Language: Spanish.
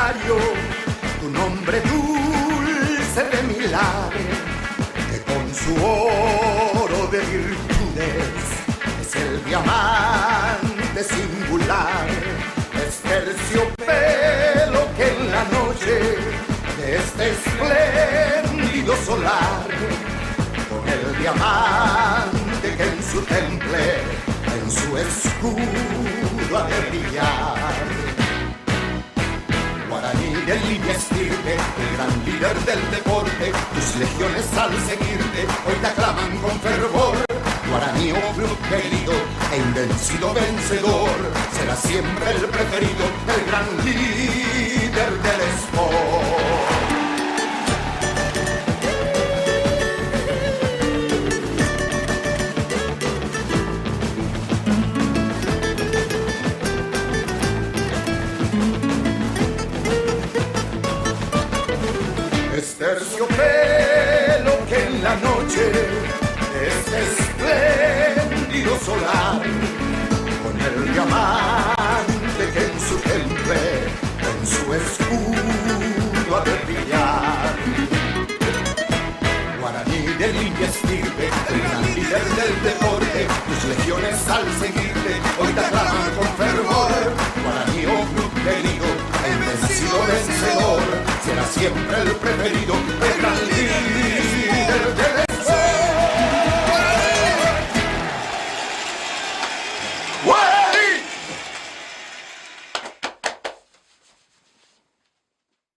Rosario, tu nombre dulce de milagro, que con su oro de virtudes es el diamante singular, es terciopelo que en la noche de este espléndido solar, con el diamante que en su temple, en su escudo ha de brillar. Guaraní de limpia estirpe, el gran líder del deporte, tus legiones al seguirte hoy te aclaman con fervor. Guaraní, oh club querido e invencido vencedor, será siempre el preferido, el gran líder del sport. Es terciopelo que en la noche de este espléndido solar, con el diamante que en su temple, en su escudo ha de brillar. Guaraní de limpia estirpe, el gran líder del deporte, tus legiones al seguirte hoy te aclaman con fervor. Guaraní, oh club querido, el vencido vencedor, será siempre el preferido.